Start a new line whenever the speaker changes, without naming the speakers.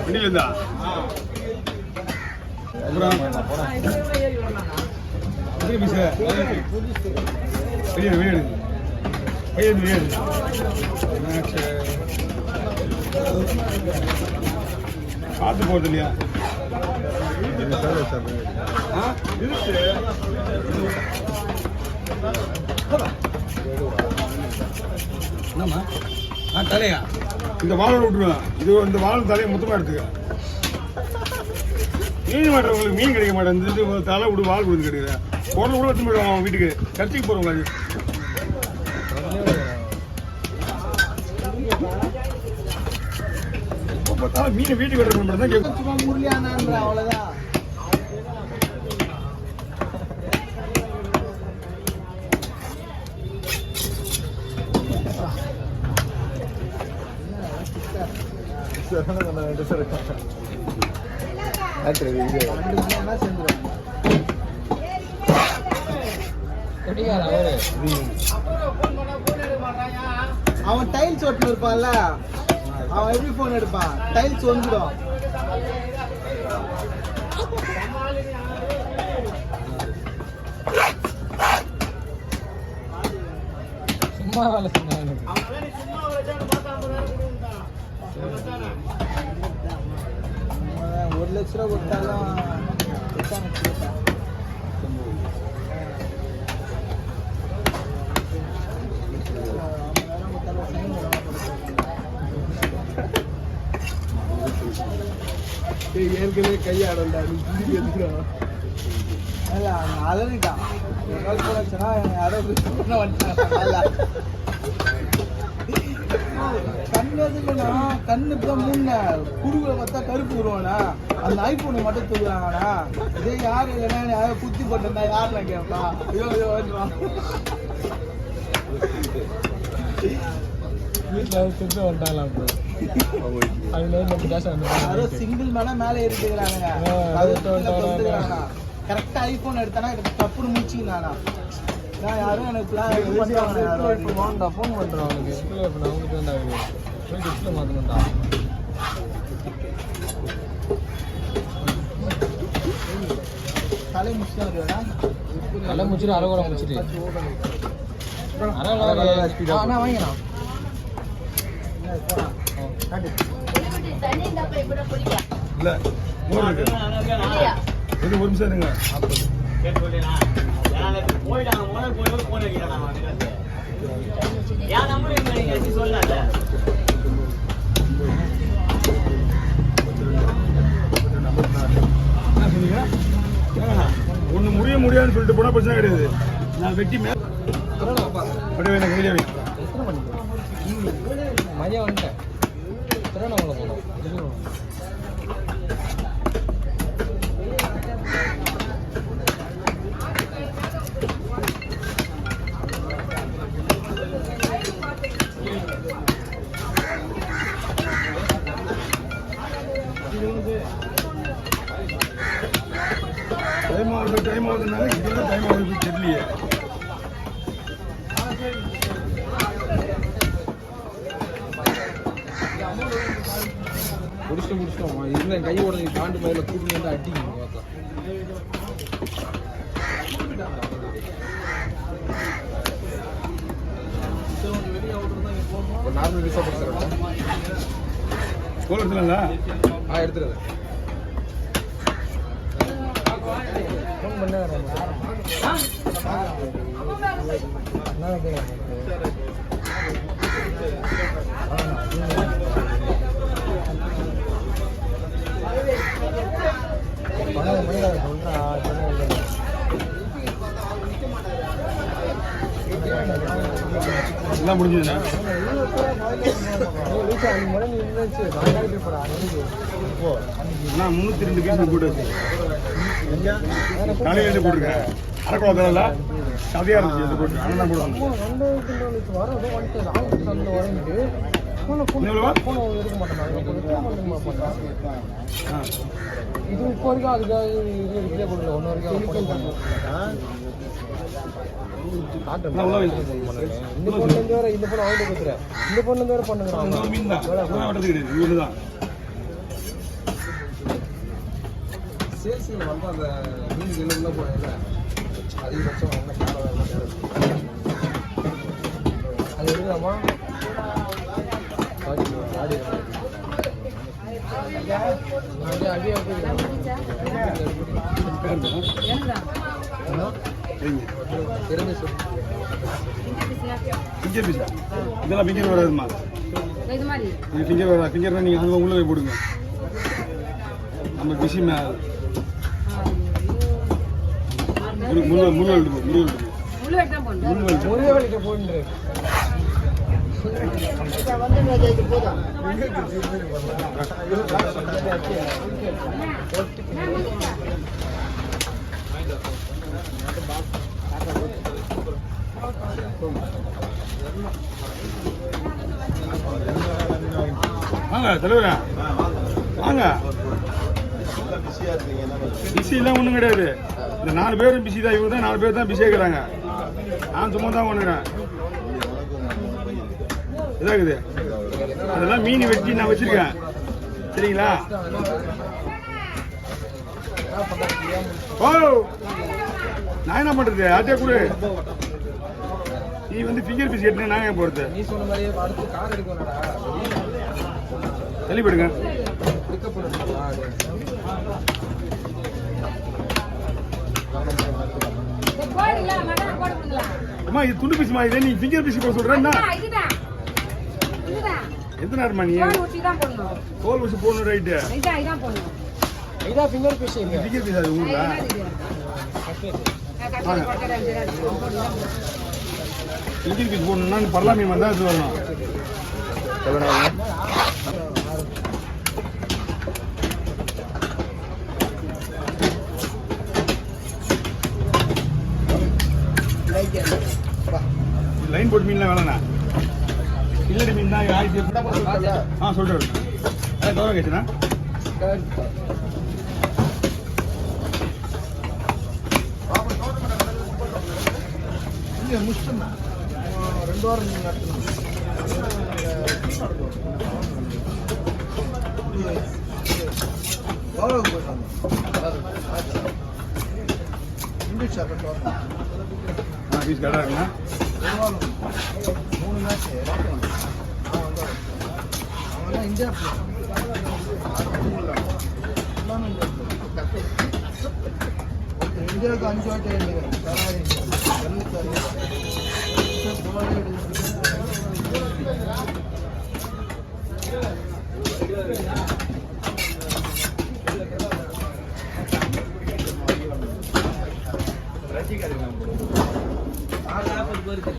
வண்டியில் இருந்தா பார்த்து போகிறது இல்லையா என்னம்மா தலையா இந்த வாழை விட்டுருவேன் இது இந்த வாழை தலையை மொத்தமாக எடுத்துக்க மீன் மாட்டுறவங்களுக்கு மீன் கிடைக்க மாட்டேன் தலை விடு வாழ் விடுந்து கிடைக்கிறேன் குடல் கூட எடுத்து போயிடுவாங்க அவங்க வீட்டுக்கு சர்ச்சைக்கு போகிறவங்க அது மீனை வீட்டுக்கு எடுத்து மட்டும் தான் கேட்கும்
முரளியானான்ற அவ்வளோதான் அவன் டைல்ஸ் ஓட்டு இருப்பான்ல அவன் எப்படி போன் எடுப்பான் டைல்ஸ் வந்துடும் சும்மா வேலை சொன்னாங்க 1 லட்ச ரூபா கொடுத்தாலும் ஏற்கனவே கையாடா அழகுதான் யாரோ கண்ணு எதுக்குன்னா கண்ணுக்குதான் மூணு குடுக்குற பார்த்தா கருப்பு வருவானா அந்த ஐபோனை மட்டும் தூக்குறாங்கண்ணா இதே யாரும் இல்லைன்னா யாரும் குத்தி போட்டிருந்தா யாருன்னா கேட்பா ஐயோ ஐயோ வீட்டில் வந்துட்டாங்களாம் சிங்கிள் மேல மேல ஏறிட்டுக்கிறானுங்க கரெக்டா ஐபோன் எடுத்தானா தப்புன்னு முடிச்சுக்கிறானா யாரும் எனக்கு ஃபோன் பண்றேன் அவனுக்கு டிஸ்பிளே மாத்தணும்டா தலை முடிச்சுட்டா தலை முடிச்சுட்டு அரை கூட முடிச்சுட்டு அரை வாங்கிக்கலாம்
இல்ல ஒரு நிமிஷம் இருங்க ஒண்ணு முடியாதுன்னு சொல்லிட்டு போனா பிரச்சனை கிடையாது நான் வெட்டி
மதியம் வந்துட்டேன் திருவண்ணாமலை போனோம்
டைம் ஆகுதுனால இதுதான் டைம் ஆகுது தெரியலையே
முடிச்சிட்டோம் இல்லை கை உடஞ்சி தாண்டு மேல கூட்டு வந்து அடிக்கணும் நார்மல் விசா போட்டு
கோல் எடுத்துங்களா
எடுத்துருது ஃபோன் பண்ண
எல்லாம் முடிஞ்சதுண்ணா நான் 302 கேஸ் போட்டு காலையில் போட்டுருக்கேன் அரைக்குளம் கதையாக இருந்துச்சு போட்டு ஆனால்
இது இப்போ வரைக்கும் அதுக்காக இதே கொடுக்கல 1 வரைக்கும் இந்த பொண்ணு வேற இந்த பொண்ணு அவங்க கொடுத்துறேன் இந்த பொண்ணு வேற பண்ணுங்க சேல்ஸில் வந்து அந்த மீன் உள்ள போகல அதிகபட்சம் வந்து அது எடுக்கலாமா
ஃபிங்கர் பீஸா இதெல்லாம் ஃபிங்கர் வராதுமா இது ஃபிங்கர் வரா ஃபிங்கர்னா நீங்கள் அங்கே உள்ள போய் போடுங்க நம்ம பிஸி முள்
போட்டு
வாங்க தலைவரா வாங்க பிஸிலாம் ஒன்றும் கிடையாது இந்த 4 பேரும் பிஸி தான் இவங்க தான் 4 பேர் தான் பிஸியாக இருக்கிறாங்க நான் சும்மா தான் பண்ணுறேன் இதாகுது அதெல்லாம் மீன் வெட்டி நான் வச்சிருக்கேன் சரிங்களா ஓ நான் என்ன பண்றது அதே கூட நீ வந்து ஃபிங்கர் பீஸ் கேட்டு நாங்க போறது
நீ சொன்ன மாதிரியே அடுத்து கார் எடுக்கணும்டா
தெளிப்படுங்க
பிக்கப் பண்ணுடா
அம்மா இது துண்டு பீஸ் மாதிரி நீ ஃபிங்கர் பீஸ் போட சொல்றேன்னா எந்த நேரமா நீ தோல் வச்சு போடணும் ரைட்டு
இதான் ஃபிங்கர் பீஸ் இல்ல
ஃபிங்கர் பீஸ் அது ஊர்ல ஃபிங்கர் பீஸ் போடணும்னா பரலாமி மாதிரி தான் இது வரணும் லைன் போட்டு மீன்லாம் வேணாண்ணா இல்லடி மீன் தான் ஆ சொல்கிறேன் அதான் கௌரவ கேட்டுண்ணா
இல்லை முடிச்சுட்டா 2 வாரம் நடத்தணும் கௌரவ போட்டாங்க இங்கிலீஷ் சாப்பிட்டு
ஆ பீஸ் கடை இருக்குண்ணா
3 மேட்ச் அவன் இந்தியா இந்தியாவுக்கு 5 வாட்டி